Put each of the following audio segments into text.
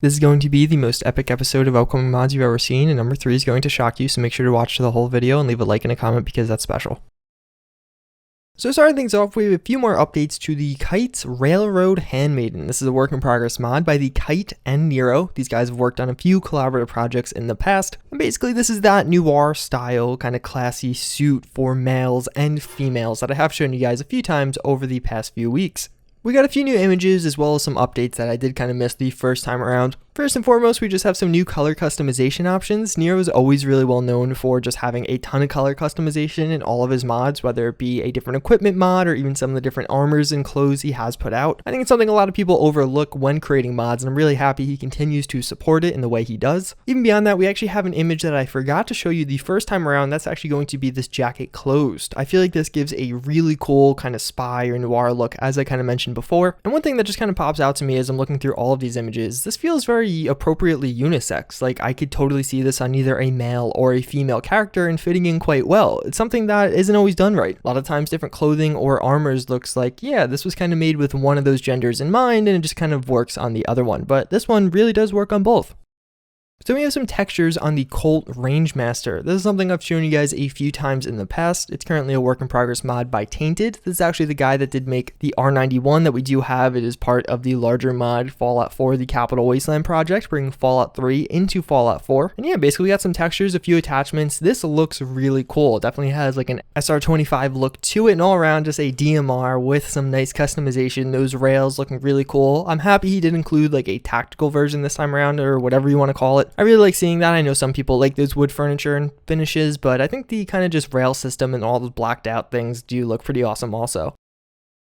This is going to be the most epic episode of upcoming mods you've ever seen, and number 3 is going to shock you, so make sure to watch the whole video and leave a like and a comment because that's special. So starting things off, we have a few more updates to the Kite's Railroad Handmaiden. This is a work in progress mod by the Kite and Nero. These guys have worked on a few collaborative projects in the past, and basically this is that noir style kind of classy suit for males and females that I have shown you guys a few times over the past few weeks. We got a few new images as well as some updates that I did kind of miss the first time around. First and foremost, we just have some new color customization options. Nero is always really well known for just having a ton of color customization in all of his mods, whether it be a different equipment mod or even some of the different armors and clothes he has put out. I think it's something a lot of people overlook when creating mods, and I'm really happy he continues to support it in the way he does. Even beyond that, we actually have an image that I forgot to show you the first time around. That's actually going to be this jacket closed. I feel like this gives a really cool kind of spy or noir look, as I kind of mentioned before. And one thing that just kind of pops out to me as I'm looking through all of these images, this feels very appropriately unisex. Like I could totally see this on either a male or a female character and fitting in quite well. It's something that isn't always done right. A lot of times different clothing or armors looks like, yeah, this was kind of made with one of those genders in mind and it just kind of works on the other one. But this one really does work on both. So we have some textures on the Colt Rangemaster. This is something I've shown you guys a few times in the past. It's currently a work in progress mod by Tainted. This is actually the guy that did make the R91 that we do have. It is part of the larger mod Fallout 4, the Capital Wasteland project, bringing Fallout 3 into Fallout 4. And yeah, basically we got some textures, a few attachments. This looks really cool. It definitely has like an SR25 look to it, and all around just a DMR with some nice customization. Those rails looking really cool. I'm happy he did include like a tactical version this time around, or whatever you want to call it. I really like seeing that. I know some people like those wood furniture and finishes, but I think the kind of just rail system and all those blacked out things do look pretty awesome also.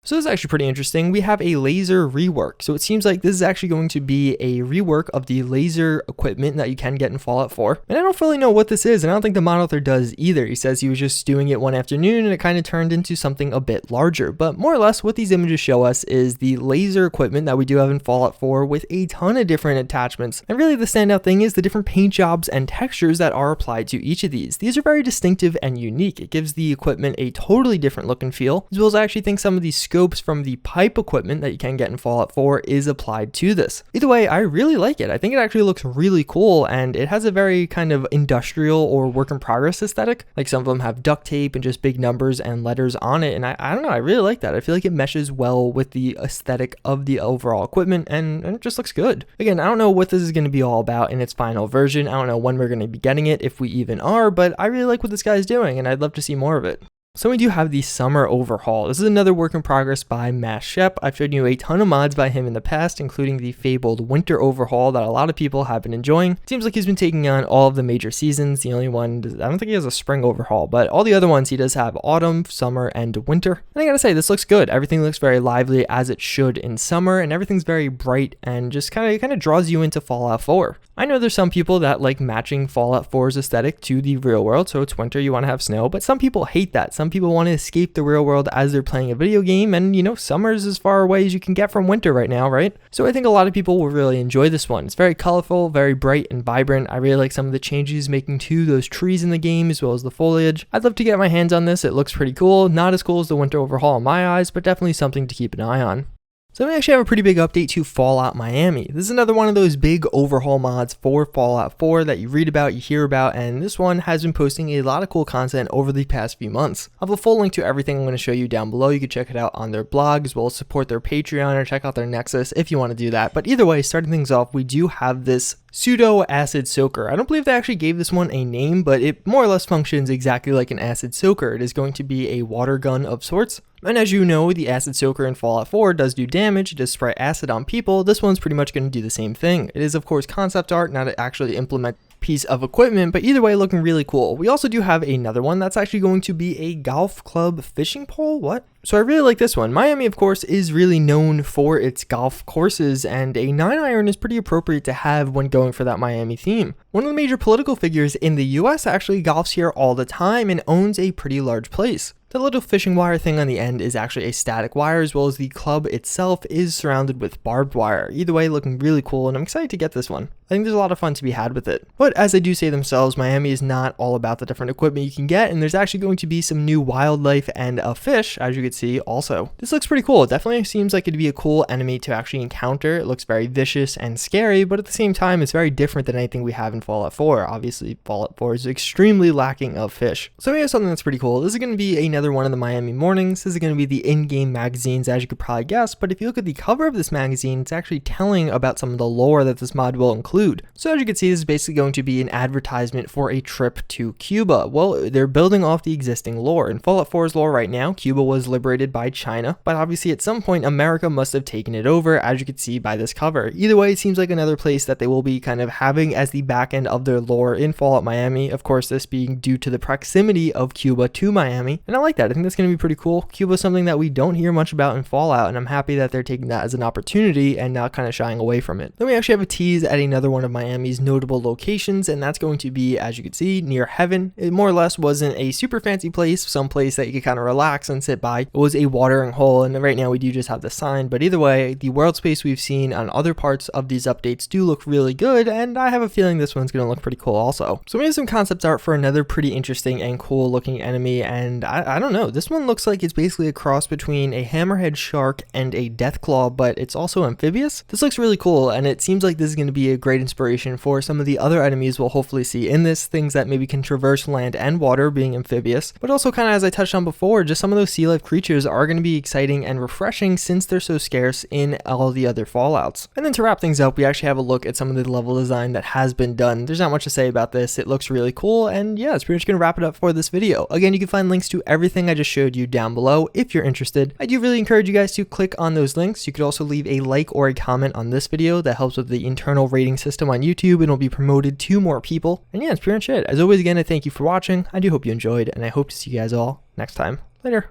So this is actually pretty interesting. We have a laser rework. So it seems like this is actually going to be a rework of the laser equipment that you can get in Fallout 4. And I don't really know what this is, and I don't think the mod author does either. He says he was just doing it one afternoon and it kind of turned into something a bit larger. But more or less what these images show us is the laser equipment that we do have in Fallout 4 with a ton of different attachments. And really the standout thing is the different paint jobs and textures that are applied to each of these. These are very distinctive and unique. It gives the equipment a totally different look and feel, as well as I actually think some of these scopes from the pipe equipment that you can get in Fallout 4 is applied to this. Either way, I really like it. I think it actually looks really cool, and it has a very kind of industrial or work in progress aesthetic. Like some of them have duct tape and just big numbers and letters on it, and I don't know, I really like that. I feel like it meshes well with the aesthetic of the overall equipment, and it just looks good. Again, I don't know what this is going to be all about in its final version. I don't know when we're going to be getting it, if we even are, but I really like what this guy's doing, and I'd love to see more of it. So we do have the Summer Overhaul. This is another work in progress by Mass Shep. I've shown you a ton of mods by him in the past, including the fabled Winter Overhaul that a lot of people have been enjoying. Seems like he's been taking on all of the major seasons. The only one, I don't think he has a Spring Overhaul, but all the other ones he does have Autumn, Summer, and Winter. And I gotta say, this looks good. Everything looks very lively as it should in summer, and everything's very bright and just kind of draws you into Fallout 4. I know there's some people that like matching Fallout 4's aesthetic to the real world, so it's winter, you want to have snow, but some people hate that. Some people want to escape the real world as they're playing a video game, and you know, summer's as far away as you can get from winter right now, right? So I think a lot of people will really enjoy this one. It's very colorful, very bright and vibrant. I really like some of the changes making to those trees in the game as well as the foliage. I'd love to get my hands on this. It looks pretty cool. Not as cool as the Winter Overhaul in my eyes, but definitely something to keep an eye on. So we actually have a pretty big update to Fallout Miami. This is another one of those big overhaul mods for Fallout 4 that you read about, you hear about, and this one has been posting a lot of cool content over the past few months. I have a full link to everything I'm going to show you down below. You can check it out on their blog, as well as support their Patreon or check out their Nexus if you want to do that. But either way, starting things off, we do have this pseudo acid soaker. I don't believe they actually gave this one a name, but it more or less functions exactly like an acid soaker. It is going to be a water gun of sorts. And as you know, the acid soaker in Fallout 4 does do damage, it does spray acid on people. This one's pretty much going to do the same thing. It is of course concept art, not to actually implement piece of equipment, but either way looking really cool. We also do have another one that's actually going to be a golf club fishing pole. What? So I really like this one. Miami, of course, is really known for its golf courses, and a 9-iron is pretty appropriate to have when going for that Miami theme. One of the major political figures in the US actually golfs here all the time and owns a pretty large place. The little fishing wire thing on the end is actually a static wire, as well as the club itself is surrounded with barbed wire. Either way, looking really cool, and I'm excited to get this one. I think there's a lot of fun to be had with it. But as they do say themselves, Miami is not all about the different equipment you can get, and there's actually going to be some new wildlife and a fish, as you can could see also. This looks pretty cool. It definitely seems like it'd be a cool enemy to actually encounter. It looks very vicious and scary, but at the same time, it's very different than anything we have in Fallout 4. Obviously, Fallout 4 is extremely lacking of fish. So we have something that's pretty cool. This is going to be another one of the Miami Mornings. This is going to be the in-game magazines, as you could probably guess, but if you look at the cover of this magazine, it's actually telling about some of the lore that this mod will include. So as you can see, this is basically going to be an advertisement for a trip to Cuba. Well, they're building off the existing lore. In Fallout 4's lore right now, Cuba was liberated by China, but obviously at some point America must have taken it over, as you can see by this cover. Either way, it seems like another place that they will be kind of having as the back end of their lore in Fallout Miami. Of course, this being due to the proximity of Cuba to Miami, and I like that. I think that's going to be pretty cool. Cuba is something that we don't hear much about in Fallout, and I'm happy that they're taking that as an opportunity and not kind of shying away from it. Then we actually have a tease at another one of Miami's notable locations, and that's going to be, as you can see, near Heaven. It more or less wasn't a super fancy place, some place that you could kind of relax and sit by. It was a watering hole, and right now we do just have the sign, but either way, the world space we've seen on other parts of these updates do look really good, and I have a feeling this one's going to look pretty cool also. So we have some concept art for another pretty interesting and cool looking enemy, and I don't know, this one looks like it's basically a cross between a hammerhead shark and a deathclaw, but it's also amphibious. This looks really cool, and it seems like this is going to be a great inspiration for some of the other enemies we'll hopefully see in this, things that maybe can traverse land and water, being amphibious, but also kind of, as I touched on before, just some of those sea life creatures are going to be exciting and refreshing since they're so scarce in all the other Fallouts. And then to wrap things up, we actually have a look at some of the level design that has been done. There's not much to say about this. It looks really cool, and yeah, it's pretty much going to wrap it up for this video. Again, you can find links to everything I just showed you down below if you're interested. I do really encourage you guys to click on those links. You could also leave a like or a comment on this video. That helps with the internal rating system on YouTube, and it'll be promoted to more people. And yeah, it's pretty much it. As always, again, I thank you for watching. I do hope you enjoyed, and I hope to see you guys all next time. Later.